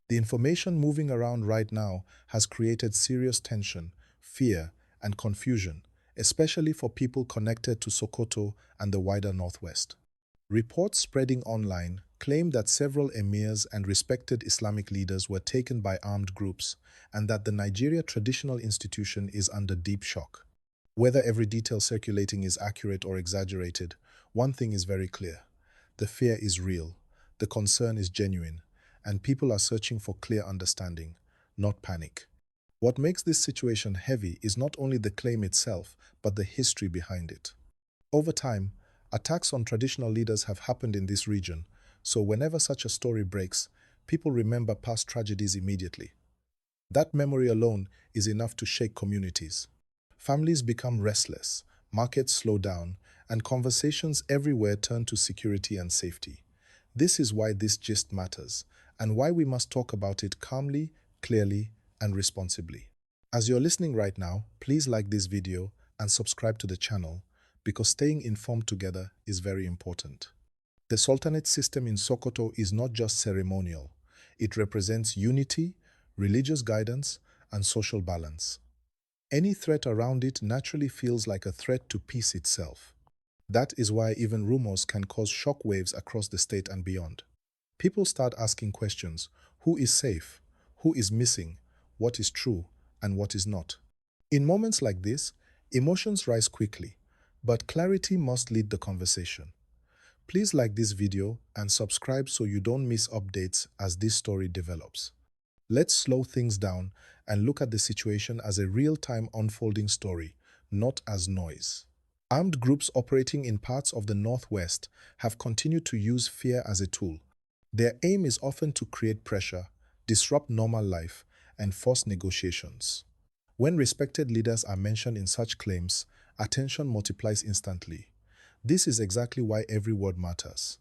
The information moving around right now has created serious tension, fear, and confusion, especially for people connected to Sokoto and the wider Northwest. Reports spreading online claim that several emirs and respected Islamic leaders were taken by armed groups and that the Nigeria traditional institution is under deep shock. Whether every detail circulating is accurate or exaggerated, one thing is very clear. The fear is real, the concern is genuine, and people are searching for clear understanding, not panic. What makes this situation heavy is not only the claim itself, but the history behind it. Over time, attacks on traditional leaders have happened in this region, so whenever such a story breaks, people remember past tragedies immediately. That memory alone is enough to shake communities. Families become restless, markets slow down, and conversations everywhere turn to security and safety. This is why this gist matters, and why we must talk about it calmly, clearly, and responsibly. As you're listening right now, please like this video and subscribe to the channel, because staying informed together is very important. The Sultanate system in Sokoto is not just ceremonial. It represents unity, religious guidance, and social balance. Any threat around it naturally feels like a threat to peace itself. That is why even rumors can cause shockwaves across the state and beyond. People start asking questions: who is safe? Who is missing? What is true and what is not? In moments like this, emotions rise quickly, but clarity must lead the conversation. Please like this video and subscribe so you don't miss updates as this story develops. Let's slow things down and look at the situation as a real-time unfolding story, not as noise. Armed groups operating in parts of the Northwest have continued to use fear as a tool. Their aim is often to create pressure, disrupt normal life, and force negotiations. When respected leaders are mentioned in such claims, attention multiplies instantly. This is exactly why every word matters.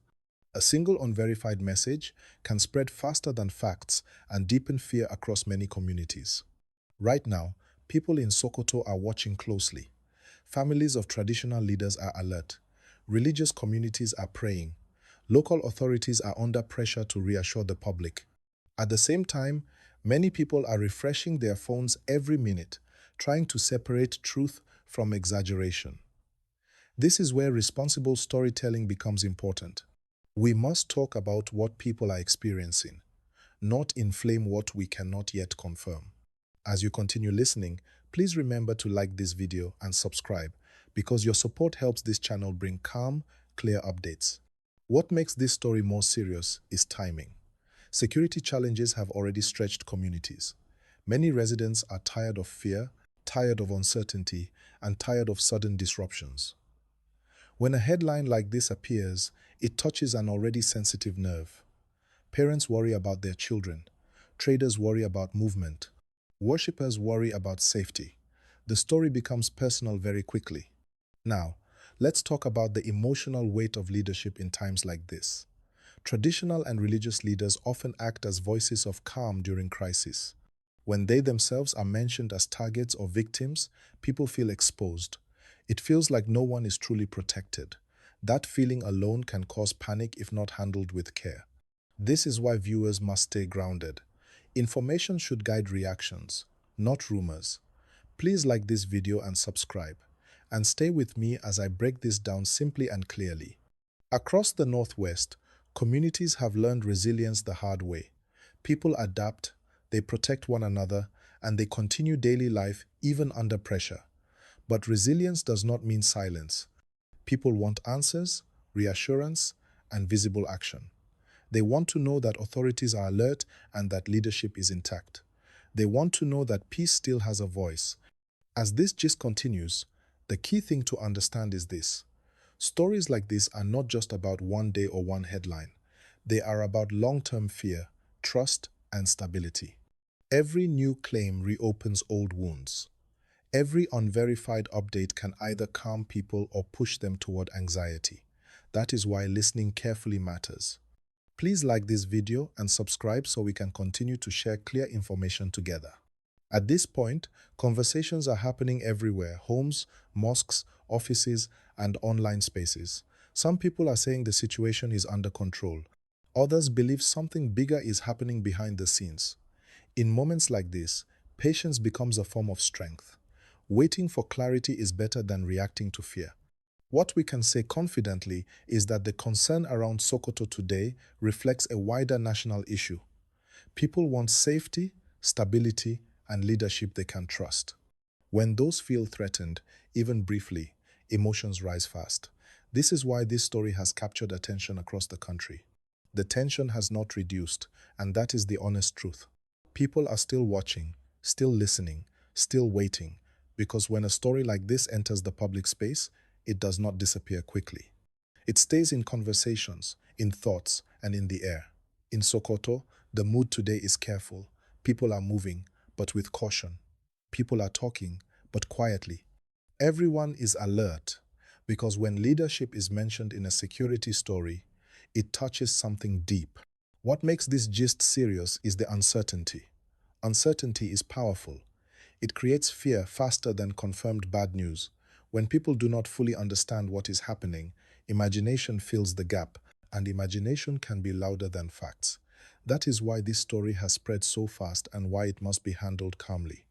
A single unverified message can spread faster than facts and deepen fear across many communities. Right now, people in Sokoto are watching closely. Families of traditional leaders are alert. Religious communities are praying. Local authorities are under pressure to reassure the public. At the same time, many people are refreshing their phones every minute, trying to separate truth from exaggeration. This is where responsible storytelling becomes important. We must talk about what people are experiencing, not inflame what we cannot yet confirm. As you continue listening, please remember to like this video and subscribe, because your support helps this channel bring calm, clear updates. What makes this story more serious is timing. Security challenges have already stretched communities. Many residents are tired of fear, tired of uncertainty, and tired of sudden disruptions. When a headline like this appears, it touches an already sensitive nerve. Parents worry about their children. Traders worry about movement. Worshippers worry about safety. The story becomes personal very quickly. Now, let's talk about the emotional weight of leadership in times like this. Traditional and religious leaders often act as voices of calm during crisis. When they themselves are mentioned as targets or victims, people feel exposed. It feels like no one is truly protected. That feeling alone can cause panic if not handled with care. This is why viewers must stay grounded. Information should guide reactions, not rumors. Please like this video and subscribe. And stay with me as I break this down simply and clearly. Across the Northwest, communities have learned resilience the hard way. People adapt, they protect one another, and they continue daily life even under pressure. But resilience does not mean silence. People want answers, reassurance, and visible action. They want to know that authorities are alert and that leadership is intact. They want to know that peace still has a voice. As this gist continues, the key thing to understand is this: stories like this are not just about one day or one headline. They are about long-term fear, trust, and stability. Every new claim reopens old wounds. Every unverified update can either calm people or push them toward anxiety. That is why listening carefully matters. Please like this video and subscribe so we can continue to share clear information together. At this point, conversations are happening everywhere: homes, mosques, offices, and online spaces. Some people are saying the situation is under control. Others believe something bigger is happening behind the scenes. In moments like this, patience becomes a form of strength. Waiting for clarity is better than reacting to fear. What we can say confidently is that the concern around Sokoto today reflects a wider national issue. People want safety, stability, and leadership they can trust. When those feel threatened, even briefly, emotions rise fast. This is why this story has captured attention across the country. The tension has not reduced, and that is the honest truth. People are still watching, still listening, still waiting, because when a story like this enters the public space, it does not disappear quickly. It stays in conversations, in thoughts, and in the air. In Sokoto, the mood today is careful. People are moving, but with caution. People are talking, but quietly. Everyone is alert, because when leadership is mentioned in a security story, it touches something deep. What makes this gist serious is the uncertainty. Uncertainty is powerful. It creates fear faster than confirmed bad news. When people do not fully understand what is happening, imagination fills the gap, and imagination can be louder than facts. That is why this story has spread so fast and why it must be handled calmly.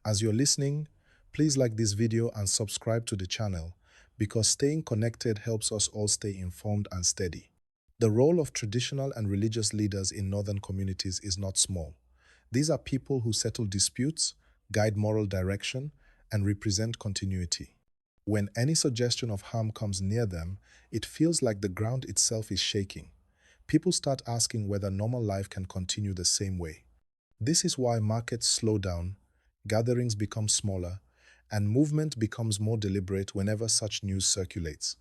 As you're listening, please like this video and subscribe to the channel, because staying connected helps us all stay informed and steady. The role of traditional and religious leaders in northern communities is not small. These are people who settle disputes, guide moral direction, and represent continuity. When any suggestion of harm comes near them, it feels like the ground itself is shaking. People start asking whether normal life can continue the same way. This is why markets slow down, gatherings become smaller, and movement becomes more deliberate whenever such news circulates.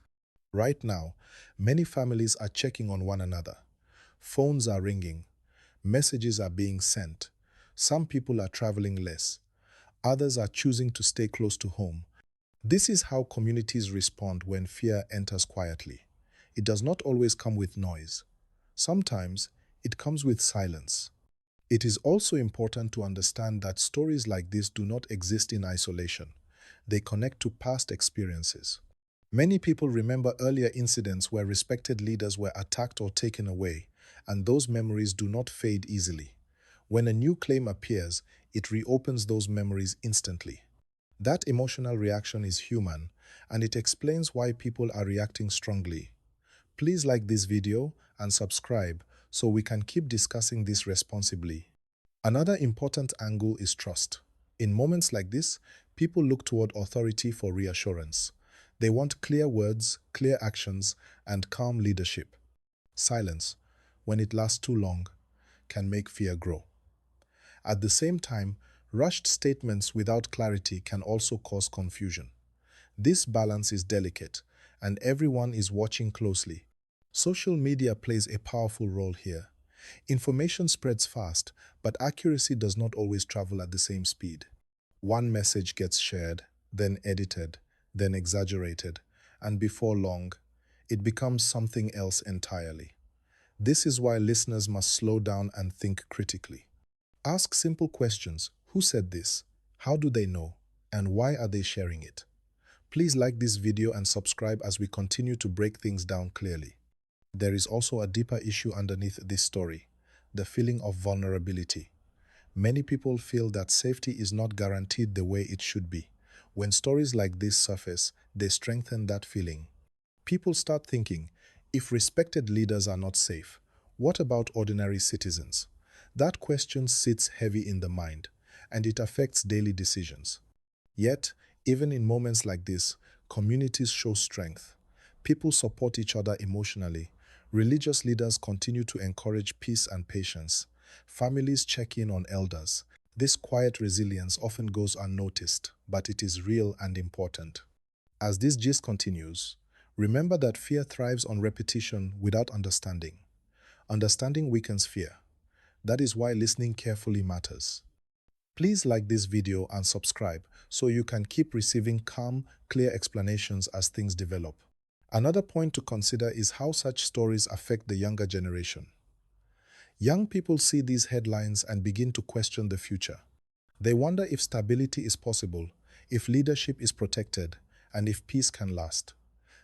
Right now, many families are checking on one another. Phones are ringing, messages are being sent. Some people are traveling less. Others are choosing to stay close to home. This is how communities respond when fear enters quietly. It does not always come with noise. Sometimes, it comes with silence. It is also important to understand that stories like this do not exist in isolation. They connect to past experiences. Many people remember earlier incidents where respected leaders were attacked or taken away, and those memories do not fade easily. When a new claim appears, it reopens those memories instantly. That emotional reaction is human, and it explains why people are reacting strongly. Please like this video and subscribe so we can keep discussing this responsibly. Another important angle is trust. In moments like this, people look toward authority for reassurance. They want clear words, clear actions, and calm leadership. Silence, when it lasts too long, can make fear grow. At the same time, rushed statements without clarity can also cause confusion. This balance is delicate, and everyone is watching closely. Social media plays a powerful role here. Information spreads fast, but accuracy does not always travel at the same speed. One message gets shared, then edited, then exaggerated, and before long, it becomes something else entirely. This is why listeners must slow down and think critically. Ask simple questions. Who said this? How do they know? And why are they sharing it? Please like this video and subscribe as we continue to break things down clearly. There is also a deeper issue underneath this story, the feeling of vulnerability. Many people feel that safety is not guaranteed the way it should be. When stories like this surface, they strengthen that feeling. People start thinking, if respected leaders are not safe, what about ordinary citizens? That question sits heavy in the mind, and it affects daily decisions. Yet, even in moments like this, communities show strength. People support each other emotionally. Religious leaders continue to encourage peace and patience. Families check in on elders. This quiet resilience often goes unnoticed, but it is real and important. As this gist continues, remember that fear thrives on repetition without understanding. Understanding weakens fear. That is why listening carefully matters. Please like this video and subscribe so you can keep receiving calm, clear explanations as things develop. Another point to consider is how such stories affect the younger generation. Young people see these headlines and begin to question the future. They wonder if stability is possible, if leadership is protected, and if peace can last.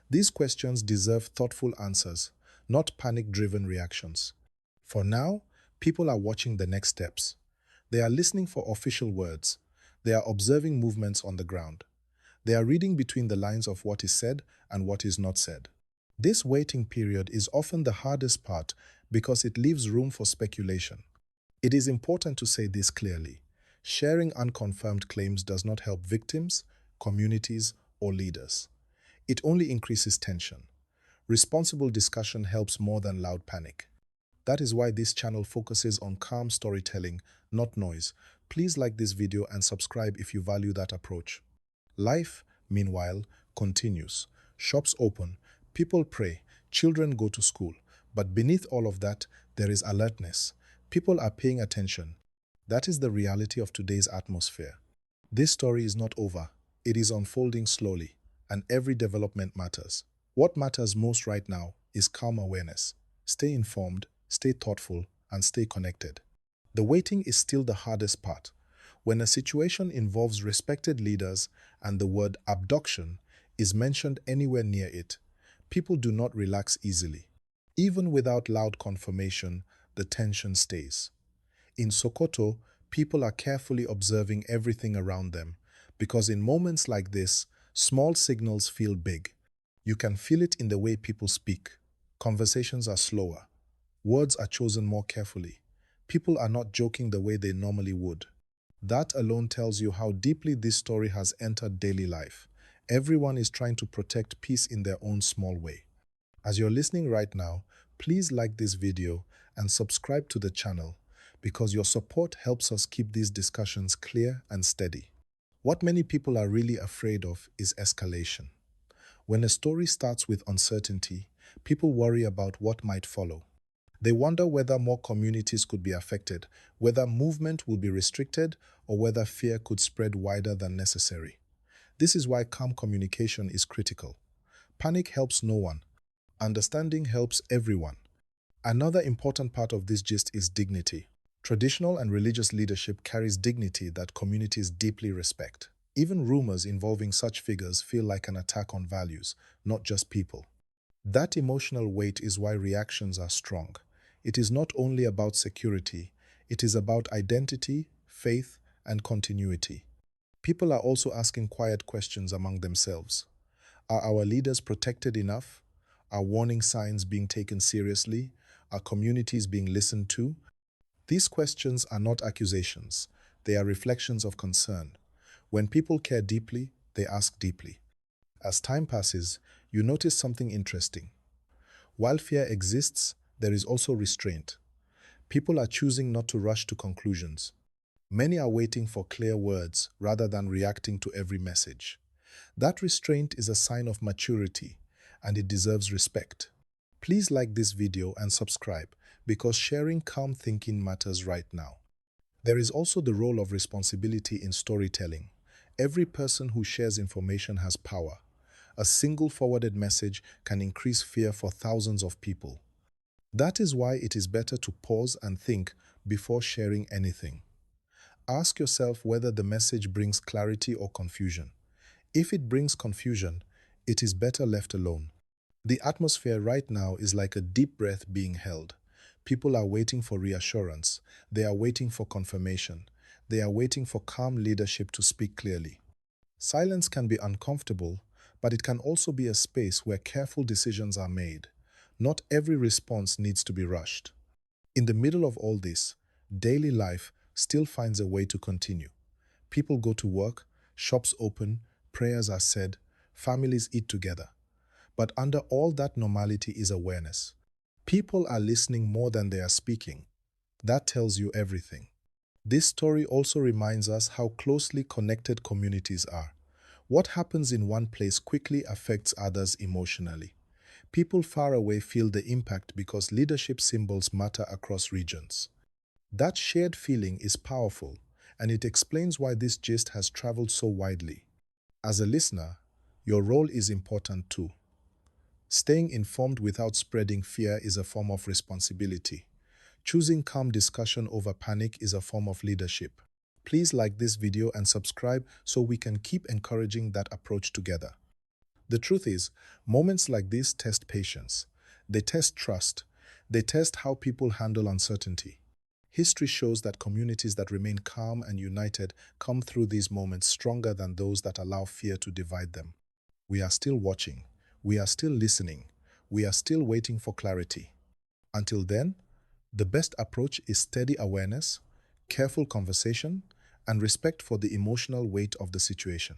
These questions deserve thoughtful answers, not panic-driven reactions. For now, people are watching the next steps. They are listening for official words. They are observing movements on the ground. They are reading between the lines of what is said and what is not said. This waiting period is often the hardest part because it leaves room for speculation. It is important to say this clearly. Sharing unconfirmed claims does not help victims, communities, or leaders. It only increases tension. Responsible discussion helps more than loud panic. That is why this channel focuses on calm storytelling, not noise. Please like this video and subscribe if you value that approach. Life, meanwhile, continues. Shops open, people pray, children go to school. But beneath all of that, there is alertness. People are paying attention. That is the reality of today's atmosphere. This story is not over. It is unfolding slowly, and every development matters. What matters most right now is calm awareness. Stay informed, stay thoughtful, and stay connected. The waiting is still the hardest part. When a situation involves respected leaders and the word abduction is mentioned anywhere near it, people do not relax easily. Even without loud confirmation, the tension stays. In Sokoto, people are carefully observing everything around them because in moments like this, small signals feel big. You can feel it in the way people speak. Conversations are slower. Words are chosen more carefully. People are not joking the way they normally would. That alone tells you how deeply this story has entered daily life. Everyone is trying to protect peace in their own small way. As you're listening right now, please like this video and subscribe to the channel because your support helps us keep these discussions clear and steady. What many people are really afraid of is escalation. When a story starts with uncertainty, people worry about what might follow. They wonder whether more communities could be affected, whether movement will be restricted, or whether fear could spread wider than necessary. This is why calm communication is critical. Panic helps no one. Understanding helps everyone. Another important part of this gist is dignity. Traditional and religious leadership carries dignity that communities deeply respect. Even rumors involving such figures feel like an attack on values, not just people. That emotional weight is why reactions are strong. It is not only about security, it is about identity, faith, and continuity. People are also asking quiet questions among themselves. Are our leaders protected enough? Are warning signs being taken seriously? Are communities being listened to? These questions are not accusations. They are reflections of concern. When people care deeply, they ask deeply. As time passes, you notice something interesting. While fear exists, there is also restraint. People are choosing not to rush to conclusions. Many are waiting for clear words rather than reacting to every message. That restraint is a sign of maturity, and it deserves respect. Please like this video and subscribe because sharing calm thinking matters right now. There is also the role of responsibility in storytelling. Every person who shares information has power. A single forwarded message can increase fear for thousands of people. That is why it is better to pause and think before sharing anything. Ask yourself whether the message brings clarity or confusion. If it brings confusion, it is better left alone. The atmosphere right now is like a deep breath being held. People are waiting for reassurance. They are waiting for confirmation. They are waiting for calm leadership to speak clearly. Silence can be uncomfortable, but it can also be a space where careful decisions are made. Not every response needs to be rushed. In the middle of all this, daily life still finds a way to continue. People go to work, shops open, prayers are said, families eat together. But under all that normality is awareness. People are listening more than they are speaking. That tells you everything. This story also reminds us how closely connected communities are. What happens in one place quickly affects others emotionally. People far away feel the impact because leadership symbols matter across regions. That shared feeling is powerful, and it explains why this gist has traveled so widely. As a listener, your role is important too. Staying informed without spreading fear is a form of responsibility. Choosing calm discussion over panic is a form of leadership. Please like this video and subscribe so we can keep encouraging that approach together. The truth is, moments like this test patience. They test trust. They test how people handle uncertainty. History shows that communities that remain calm and united come through these moments stronger than those that allow fear to divide them. We are still watching. We are still listening. We are still waiting for clarity. Until then, the best approach is steady awareness, careful conversation, and respect for the emotional weight of the situation.